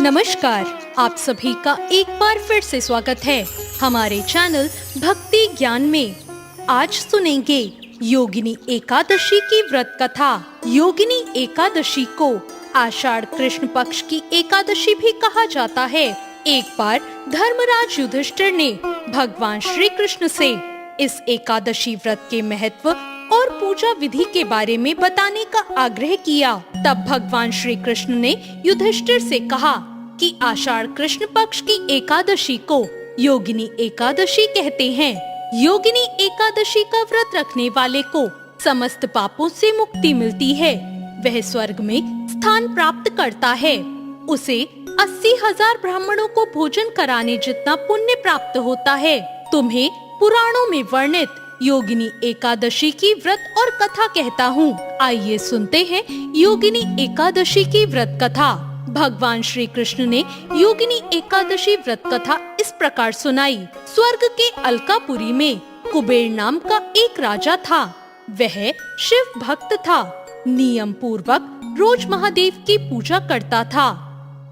नमस्कार, आप सभी का एक बार फिर से स्वागत है हमारे चैनल भक्ति ज्ञान में। आज सुनेंगे योगिनी एकादशी की व्रत कथा। योगिनी एकादशी को आषाढ़ कृष्ण पक्ष की एकादशी भी कहा जाता है। एक बार धर्मराज युधिष्ठिर ने भगवान श्री कृष्ण से इस एकादशी व्रत के महत्व और पूजा विधि के बारे में बताने का आग्रह किया। तब भगवान श्री कृष्ण ने युधिष्ठिर से कहा कि आषाढ़ कृष्ण पक्ष की एकादशी को योगिनी एकादशी कहते हैं। योगिनी एकादशी का व्रत रखने वाले को समस्त पापों से मुक्ति मिलती है, वह स्वर्ग में स्थान प्राप्त करता है। उसे 80,000 ब्राह्मणों को भोजन कराने जितना पुण्य प्राप्त होता है। तुम्हें पुराणों में वर्णित योगिनी एकादशी की व्रत और कथा कहता हूँ। आइए सुनते हैं योगिनी एकादशी की व्रत कथा। भगवान श्री कृष्ण ने योगिनी एकादशी व्रत कथा इस प्रकार सुनाई। स्वर्ग के अलकापुरी में कुबेर नाम का एक राजा था। वह शिव भक्त था। नियम पूर्वक रोज महादेव की पूजा करता था।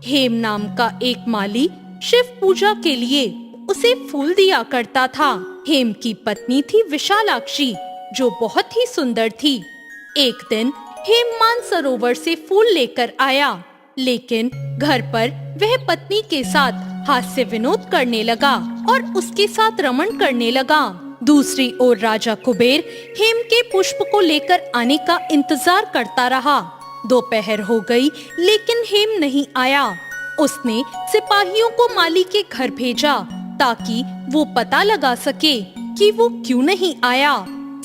हेम नाम का एक माली शिव पूजा के लिए उसे फूल दिया करता था। हेम की पत्नी थी विशालाक्षी, जो बहुत ही सुंदर थी। एक दिन हेम मानसरोवर से फूल लेकर आया, लेकिन घर पर वह पत्नी के साथ हास्य विनोद करने लगा और उसके साथ रमण करने लगा। दूसरी ओर राजा कुबेर हेम के पुष्प को लेकर आने का इंतजार करता रहा। दोपहर हो गई, लेकिन हेम नहीं आया। उसने सिपाहियों को माली के घर भेजा ताकि वो पता लगा सके कि वो क्यों नहीं आया।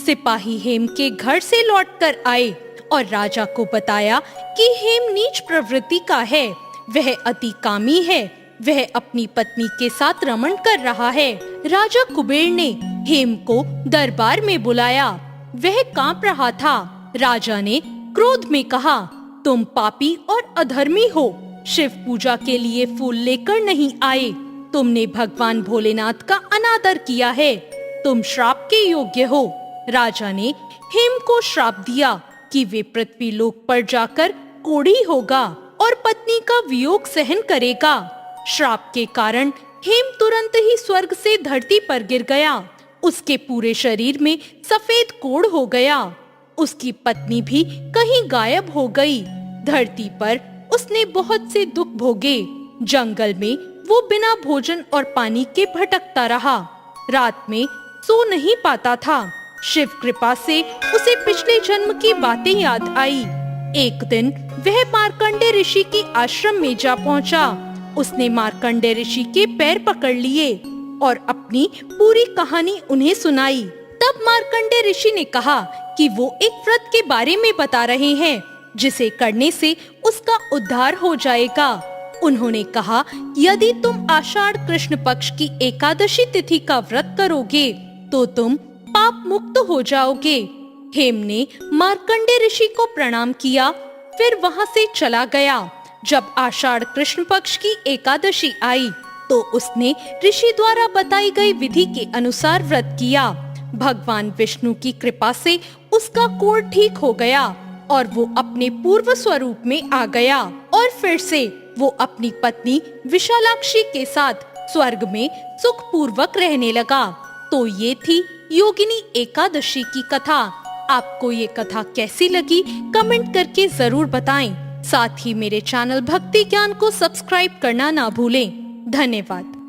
सिपाही हेम के घर से लौटकर आए और राजा को बताया कि हेम नीच प्रवृत्ति का है, वह अति कामी है, वह अपनी पत्नी के साथ रमण कर रहा है। राजा कुबेर ने हेम को दरबार में बुलाया। वह कांप रहा था। राजा ने क्रोध में कहा, तुम पापी और अधर्मी हो, शिव पूजा के लिए फूल लेकर नहीं आए। तुमने भगवान भोलेनाथ का अनादर किया है, तुम श्राप के योग्य हो। राजा ने हेम को श्राप दिया कि वे पृथ्वी लोक पर जाकर कोढ़ी होगा और पत्नी का वियोग सहन करेगा। श्राप के कारण हेम तुरंत ही स्वर्ग से धरती पर गिर गया। उसके पूरे शरीर में सफेद कोढ़ हो गया। उसकी पत्नी भी कहीं गायब हो गई। धरती पर उसने बहुत से दुख भोगे। जंगल में वो बिना भोजन और पानी के भटकता रहा। रात में सो नहीं पाता था। शिव कृपा से उसे पिछले जन्म की बातें याद आई। एक दिन वह मार्कंडे ऋषि के आश्रम में जा पहुंचा। उसने मार्कंडे ऋषि के पैर पकड़ लिए और अपनी पूरी कहानी उन्हें सुनाई। तब मार्कंडे ऋषि ने कहा कि वो एक व्रत के बारे में बता रहे हैं, जिसे करने से उसका उद्धार हो जाएगा। उन्होंने कहा, यदि तुम आषाढ़ कृष्ण पक्ष की एकादशी तिथि का व्रत करोगे तो तुम पाप मुक्त हो जाओगे। हेम ने मार्कंडे ऋषि को प्रणाम किया, फिर वहां से चला गया। जब आषाढ़ कृष्ण पक्ष की एकादशी आई तो उसने ऋषि द्वारा बताई गई विधि के अनुसार व्रत किया। भगवान विष्णु की कृपा से उसका कोढ़ ठीक हो गया और वो अपने पूर्व स्वरूप में आ गया और फिर से वो अपनी पत्नी विशालाक्षी के साथ स्वर्ग में सुख पूर्वक रहने लगा। तो ये थी योगिनी एकादशी की कथा। आपको ये कथा कैसी लगी कमेंट करके जरूर बताएं। साथ ही मेरे चैनल भक्ति ज्ञान को सब्सक्राइब करना ना भूलें। धन्यवाद।